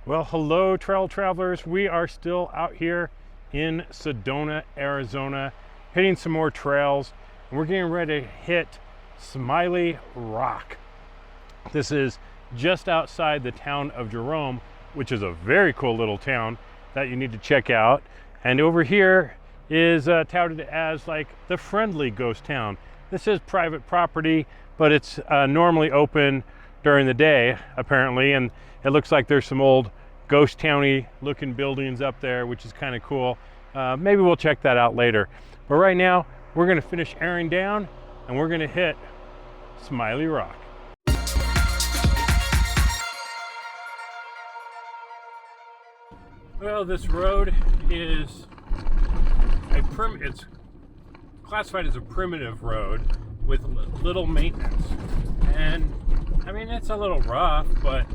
Well, hello trail travelers. We are still out here in Sedona, Arizona, hitting some more trails, and we're getting ready to hit Smiley Rock. This is just outside the town of Jerome, which is a very cool little town that you need to check out. And over here is touted as like the friendly ghost town. This is private property, but it's normally open during the day apparently, and it looks like there's some old ghost towny looking buildings up there, which is kind of cool. Maybe we'll check that out later, but right now we're going to finish airing down and we're going to hit Smiley Rock. Well, this road is it's classified as a primitive road with little maintenance, and I mean, it's a little rough, but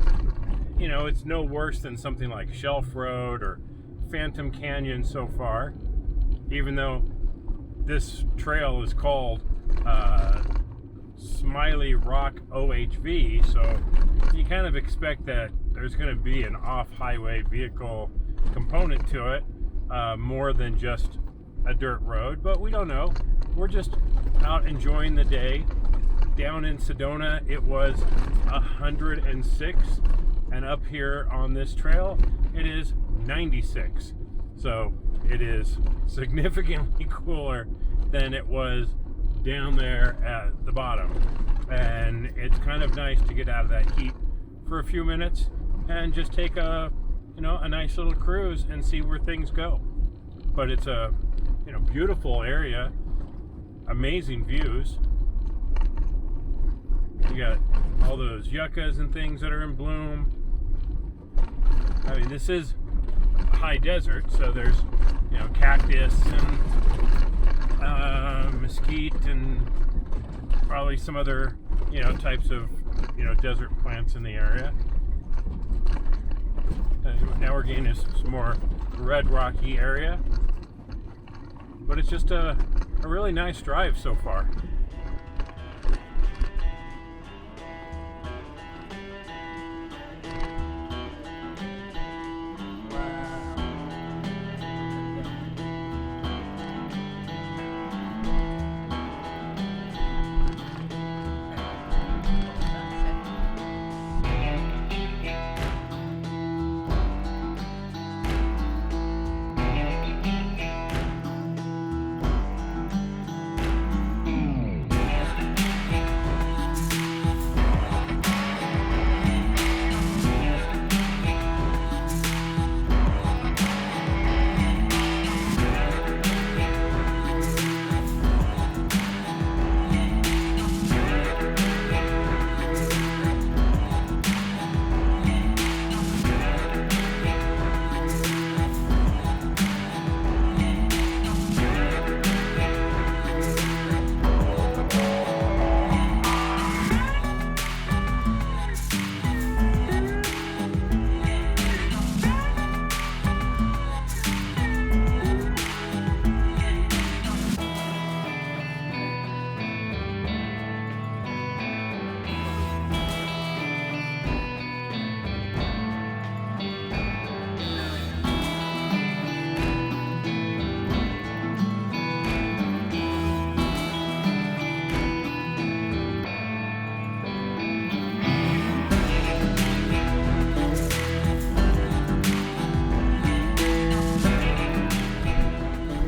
you know, it's no worse than something like Shelf Road or Phantom Canyon so far, even though this trail is called Smiley Rock OHV, so you kind of expect that there's going to be an off-highway vehicle component to it, more than just a dirt road, but we don't know. We're just out enjoying the day. Down in Sedona it was 106, and up here on this trail it is 96, so it is significantly cooler than it was down there at the bottom, and it's kind of nice to get out of that heat for a few minutes and just take a nice little cruise and see where things go. But it's a beautiful area, amazing views. You got all those yuccas and things that are in bloom. I mean, this is a high desert, so there's cactus and mesquite and probably some other types of desert plants in the area. Now we're getting into some more red rocky area, but it's just a really nice drive so far.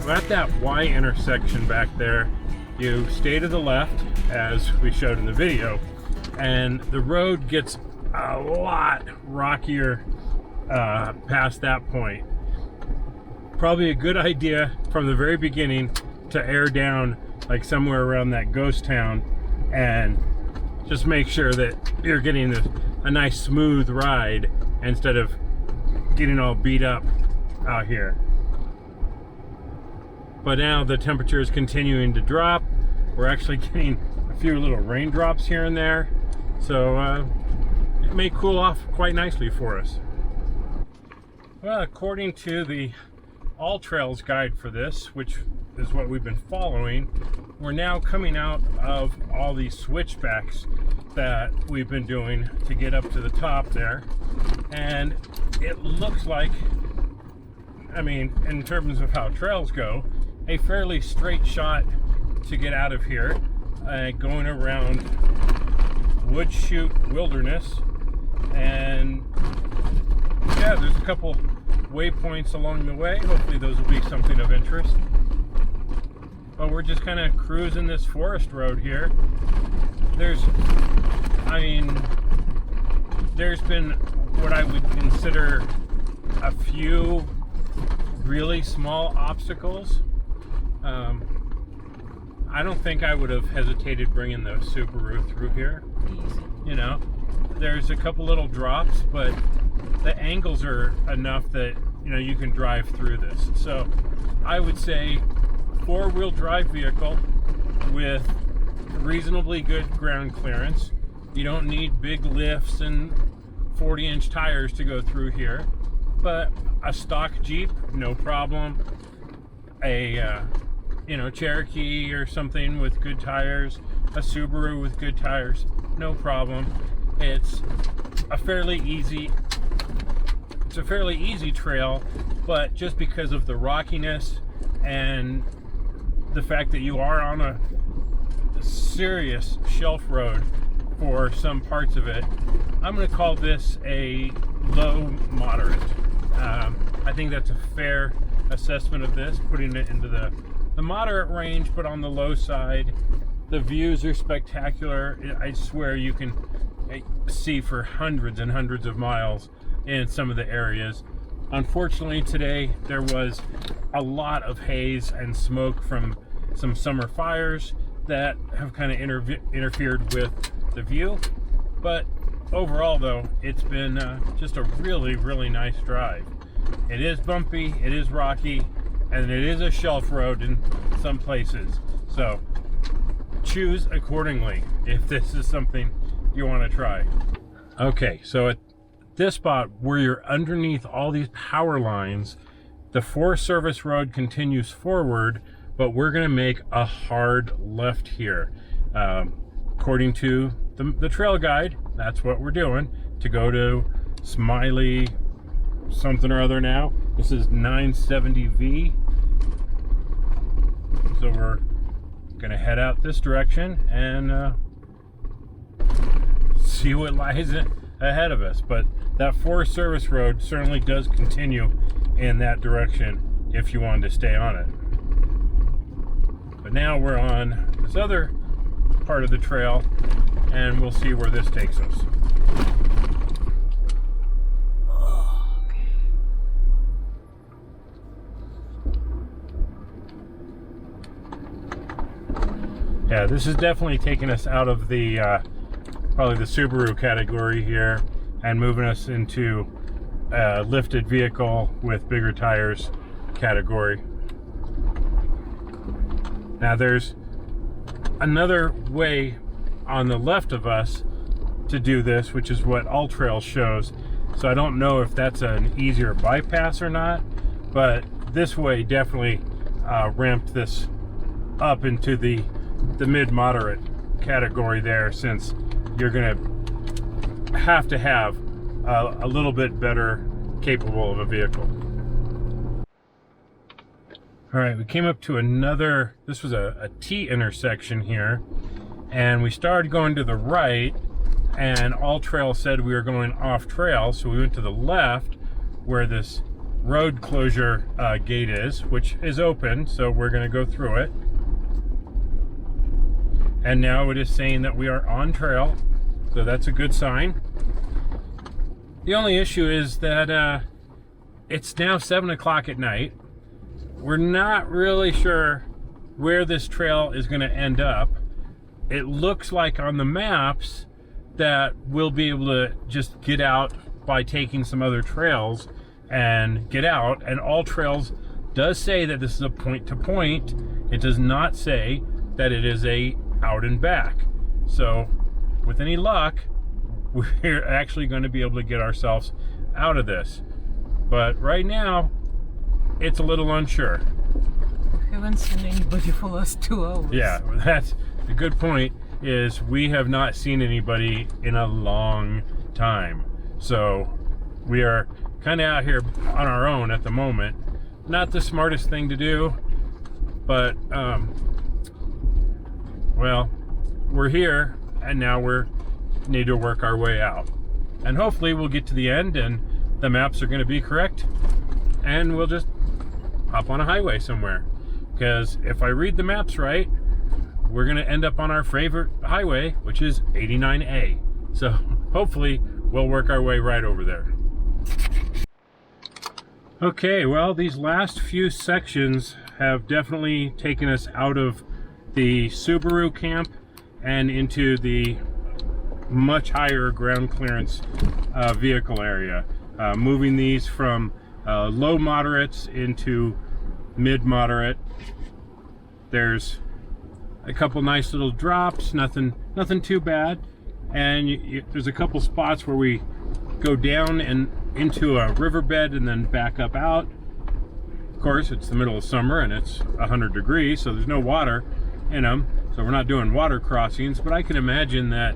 At that Y intersection back there, you stay to the left as we showed in the video, and the road gets a lot rockier past that point. Probably a good idea from the very beginning to air down like somewhere around that ghost town and just make sure that you're getting a nice smooth ride instead of getting all beat up out here. But now the temperature is continuing to drop. We're actually getting a few little raindrops here and there, so it may cool off quite nicely for us. Well, according to the All Trails guide for this, which is what we've been following, we're now coming out of all these switchbacks that we've been doing to get up to the top there, and it looks like, I mean, in terms of how trails go, a fairly straight shot to get out of here, going around Wood Chute Wilderness. And yeah, there's a couple waypoints along the way. Hopefully those will be something of interest. But we're just kind of cruising this forest road here. There's been what I would consider a few really small obstacles. I don't think I would have hesitated bringing the Subaru through here. Easy. You know, there's a couple little drops, but the angles are enough that, you know, you can drive through this. So I would say four-wheel drive vehicle with reasonably good ground clearance. You don't need big lifts and 40-inch tires to go through here, but a stock Jeep, no problem. A Cherokee or something with good tires, a Subaru with good tires, no problem. It's a fairly easy trail, but just because of the rockiness and the fact that you are on a serious shelf road for some parts of it, I'm going to call this a low moderate. I think that's a fair assessment of this, putting it into the moderate range, but on the low side. The views are spectacular. I swear you can see for hundreds and hundreds of miles in some of the areas. Unfortunately today there was a lot of haze and smoke from some summer fires that have kind of interfered with the view, but overall though it's been just a really, really nice drive. It is bumpy, it is rocky, and it is a shelf road in some places, so choose accordingly if this is something you want to try. Okay, so at this spot where you're underneath all these power lines, the Forest Service road continues forward, but we're going to make a hard left here. According to the trail guide, that's what we're doing, to go to Smiley something or other now. This is 970V. So we're going to head out this direction and see what lies ahead of us. But that Forest Service road certainly does continue in that direction if you wanted to stay on it. But now we're on this other part of the trail, and we'll see where this takes us. Yeah, this is definitely taking us out of the probably the Subaru category here and moving us into a lifted vehicle with bigger tires category. Now there's another way on the left of us to do this, which is what All Trails shows. So I don't know if that's an easier bypass or not, but this way definitely ramped this up into the mid-moderate category there, since you're gonna have to have a little bit better capable of a vehicle. All right, we came up to another, this was a T intersection here, and we started going to the right, and All Trail said we were going off trail, so we went to the left where this road closure gate is, which is open, so we're going to go through it. And now it is saying that we are on trail, so that's a good sign. The only issue is that it's now 7 o'clock at night. We're not really sure where this trail is going to end up. It looks like on the maps that we'll be able to just get out by taking some other trails and get out. And All Trails does say that this is a point-to-point. It does not say that it is a out and back. So with any luck, we're actually going to be able to get ourselves out of this. But right now, it's a little unsure. Haven't seen anybody for the last 2 hours. Yeah, that's a good point, is we have not seen anybody in a long time. So we are kind of out here on our own at the moment. Not the smartest thing to do, but well, we're here and now we need to work our way out. And hopefully we'll get to the end and the maps are going to be correct and we'll just hop on a highway somewhere. Because if I read the maps right, we're going to end up on our favorite highway, which is 89A. So hopefully we'll work our way right over there. Okay, well, these last few sections have definitely taken us out of the Subaru camp and into the much higher ground clearance vehicle area. Moving these from low moderates into mid moderate. There's a couple nice little drops, nothing too bad, and there's a couple spots where we go down and into a riverbed and then back up out. Of course, it's the middle of summer and it's 100 degrees, so there's no water in them, so we're not doing water crossings. But I can imagine that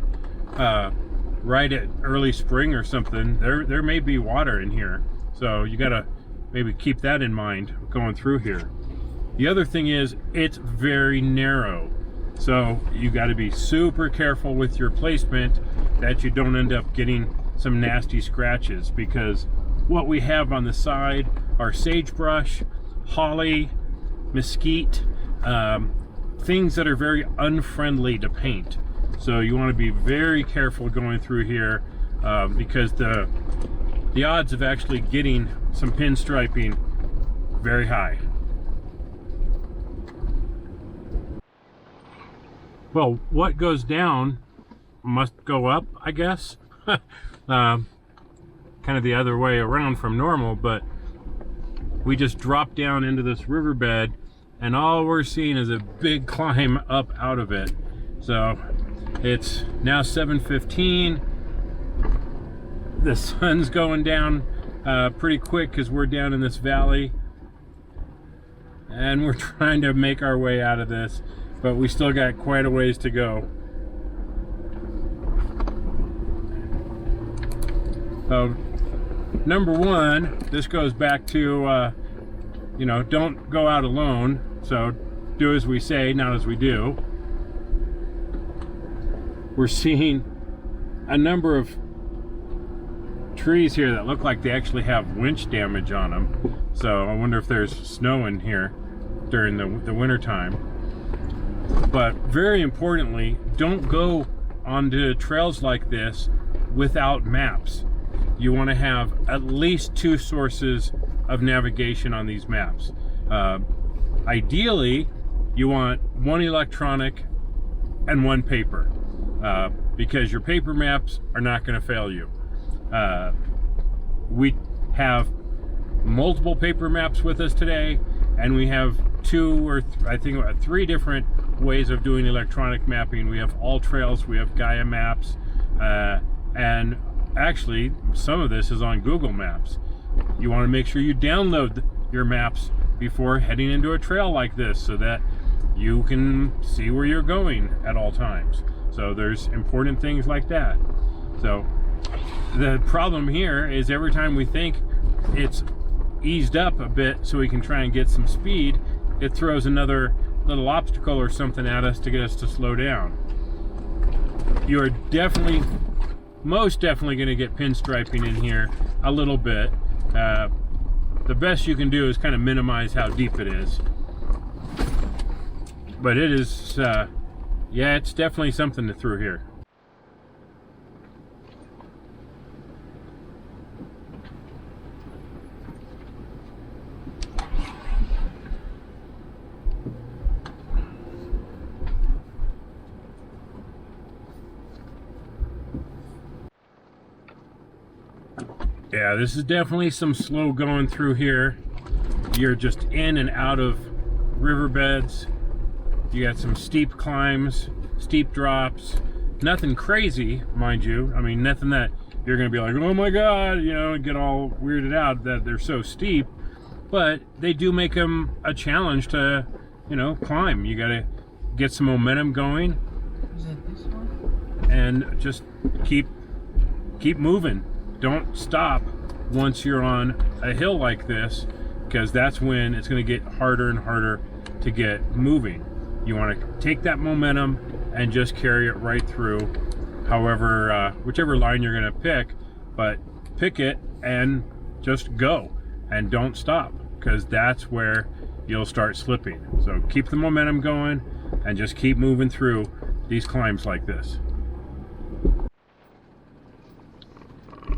right at early spring or something, there may be water in here, so you gotta maybe keep that in mind going through here. The other thing is it's very narrow, so you got to be super careful with your placement that you don't end up getting some nasty scratches, because what we have on the side are sagebrush, holly, mesquite, things that are very unfriendly to paint. So you want to be very careful going through here, because the odds of actually getting some pinstriping very high. Well, what goes down must go up, I guess. Kind of the other way around from normal, but we just dropped down into this riverbed and all we're seeing is a big climb up out of it. So it's now 7:15. The sun's going down pretty quick because we're down in this valley and we're trying to make our way out of this, but we still got quite a ways to go. So, number one, this goes back to, you know, don't go out alone. So do as we say, not as we do. We're seeing a number of trees here that look like they actually have winch damage on them. So I wonder if there's snow in here during the winter time. But very importantly, don't go onto trails like this without maps. You want to have at least 2 sources of navigation on these maps. Ideally, you want 1 electronic and 1 paper, because your paper maps are not going to fail you. We have multiple paper maps with us today, and we have 2 or I think 3 different ways of doing electronic mapping. We have All Trails, we have Gaia Maps, and actually some of this is on Google Maps. You want to make sure you download your maps before heading into a trail like this so that you can see where you're going at all times. So there's important things like that. So the problem here is every time we think it's eased up a bit so we can try and get some speed, it throws another little obstacle or something at us to get us to slow down. You are definitely, most definitely going to get pinstriping in here a little bit. The best you can do is kind of minimize how deep it is. But it is, yeah, it's definitely something to through here. Yeah, this is definitely some slow going through here. You're just in and out of riverbeds. You got some steep climbs, steep drops. Nothing crazy, mind you. I mean, nothing that you're gonna be like, oh my God, you know, and get all weirded out that they're so steep. But they do make them a challenge to, you know, climb. You gotta get some momentum going. Is it this one? And just keep moving. Don't stop once you're on a hill like this, because that's when it's going to get harder and harder to get moving. You want to take that momentum and just carry it right through, however, whichever line you're going to pick, but pick it and just go and don't stop, because that's where you'll start slipping. So keep the momentum going and just keep moving through these climbs like this.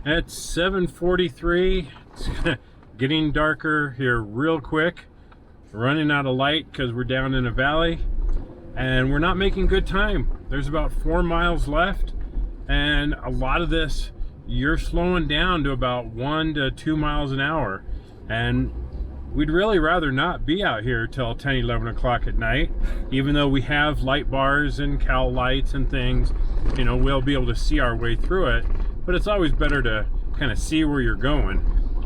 It's 7:43. It's getting darker here real quick. Running out of light because we're down in a valley, and we're not making good time. There's about 4 miles left, and a lot of this you're slowing down to about 1 to 2 miles an hour, and we'd really rather not be out here till 10, 11 o'clock at night. Even though we have light bars and cowl lights and things, you know, we'll be able to see our way through it, but it's always better to kind of see where you're going.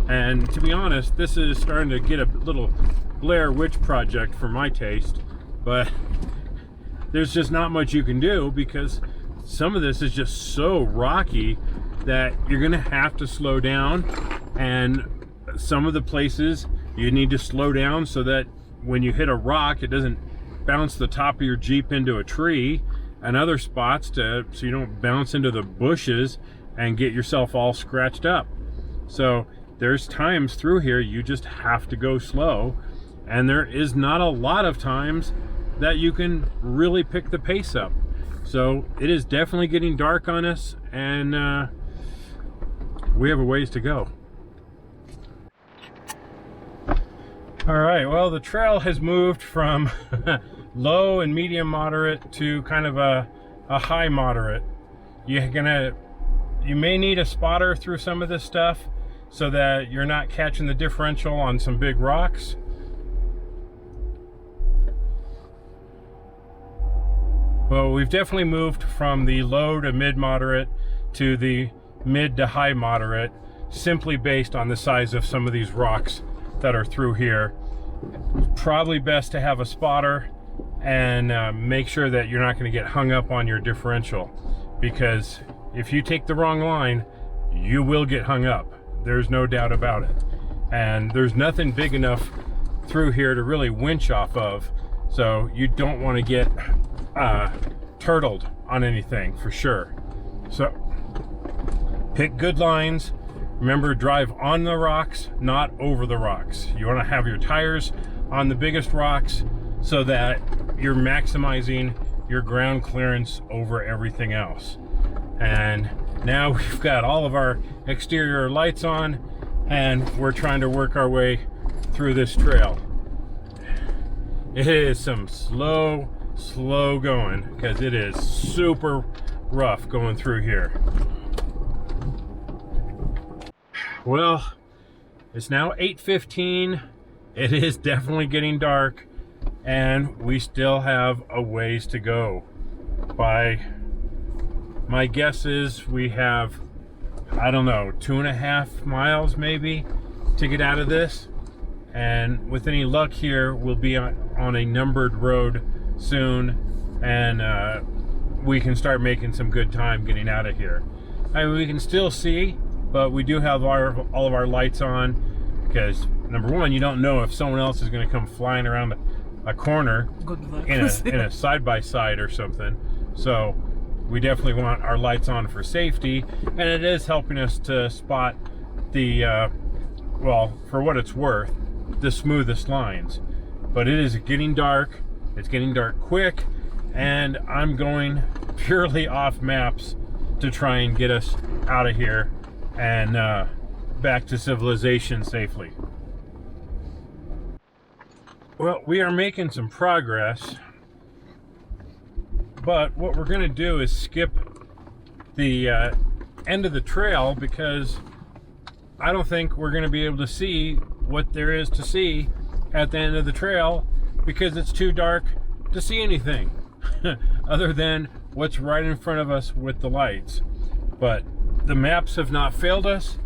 And to be honest, this is starting to get a little Blair Witch Project for my taste, but there's just not much you can do because some of this is just so rocky that you're gonna have to slow down, and some of the places you need to slow down so that when you hit a rock, it doesn't bounce the top of your Jeep into a tree, and other spots so you don't bounce into the bushes and get yourself all scratched up. So there's times through here you just have to go slow, and there is not a lot of times that you can really pick the pace up. So it is definitely getting dark on us, and we have a ways to go. All right, well, the trail has moved from low and medium moderate to kind of a high moderate. You may need a spotter through some of this stuff so that you're not catching the differential on some big rocks. Well, we've definitely moved from the low to mid-moderate to the mid to high moderate, simply based on the size of some of these rocks that are through here. Probably best to have a spotter and make sure that you're not going to get hung up on your differential, because if you take the wrong line, you will get hung up. There's no doubt about it. And there's nothing big enough through here to really winch off of, so you don't want to get turtled on anything for sure. So pick good lines. Remember, drive on the rocks, not over the rocks. You want to have your tires on the biggest rocks so that you're maximizing your ground clearance over everything else. And now we've got all of our exterior lights on, and we're trying to work our way through this trail. It is some slow going, because it is super rough going through here. Well, it's now 8:15. It is definitely getting dark, and we still have a ways to go. By my guess is we have, I don't know, 2.5 miles maybe to get out of this. And with any luck here, we'll be on a numbered road soon, and we can start making some good time getting out of here. I mean, we can still see, but we do have all of our lights on, because number one, you don't know if someone else is going to come flying around a corner in a side-by-side or something. So we definitely want our lights on for safety, and it is helping us to spot the well, for what it's worth, the smoothest lines. But it is getting dark. It's getting dark quick, and I'm going purely off maps to try and get us out of here and back to civilization safely. Well, we are making some progress, but what we're going to do is skip the end of the trail, because I don't think we're going to be able to see what there is to see at the end of the trail, because it's too dark to see anything other than what's right in front of us with the lights. But the maps have not failed us,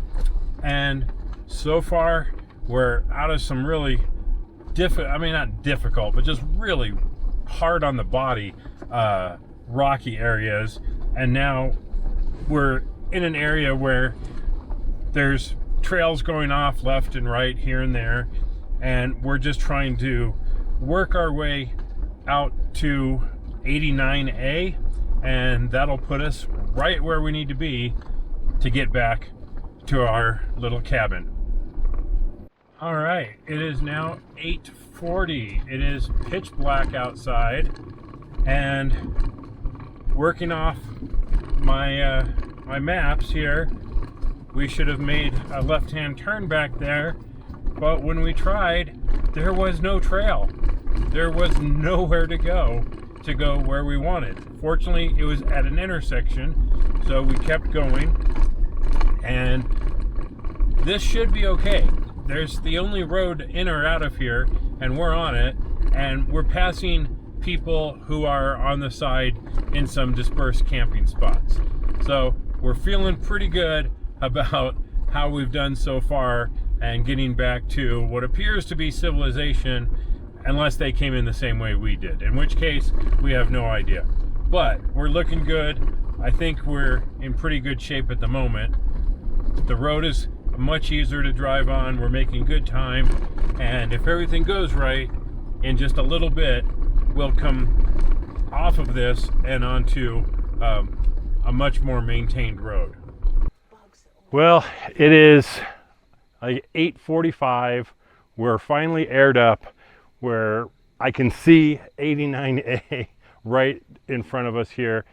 and so far we're out of some really not difficult, but just really hard on the body rocky areas, and now we're in an area where there's trails going off left and right here and there, and we're just trying to work our way out to 89A, and that'll put us right where we need to be to get back to our little cabin. All right, it is now 8:40. It is pitch black outside, and working off my my maps here, we should have made a left-hand turn back there, but when we tried, there was no trail. There was nowhere to go where we wanted. Fortunately, it was at an intersection, so we kept going, and this should be okay. There's the only road in or out of here, and we're on it, and we're passing people who are on the side in some dispersed camping spots. So we're feeling pretty good about how we've done so far and getting back to what appears to be civilization, unless they came in the same way we did, in which case we have no idea. But we're looking good. I think we're in pretty good shape at the moment. The road is much easier to drive on. We're making good time, and if everything goes right, in just a little bit we'll come off of this and onto a much more maintained road. Well, it is like 8:45. We're finally aired up where I can see 89A right in front of us here.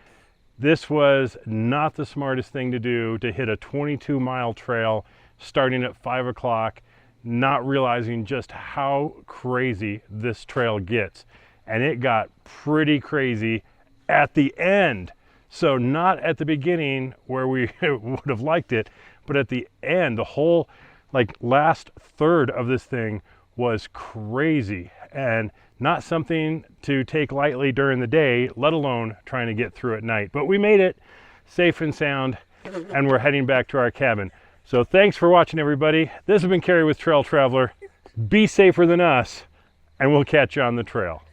This was not the smartest thing to do, to hit a 22-mile trail starting at 5 o'clock, not realizing just how crazy this trail gets. And it got pretty crazy at the end. So not at the beginning where we would have liked it, but at the end, the whole like last third of this thing was crazy and not something to take lightly during the day, let alone trying to get through at night. But we made it safe and sound, and we're heading back to our cabin. So thanks for watching, everybody. This has been Carrie with Trail Traveler. Be safer than us, and we'll catch you on the trail.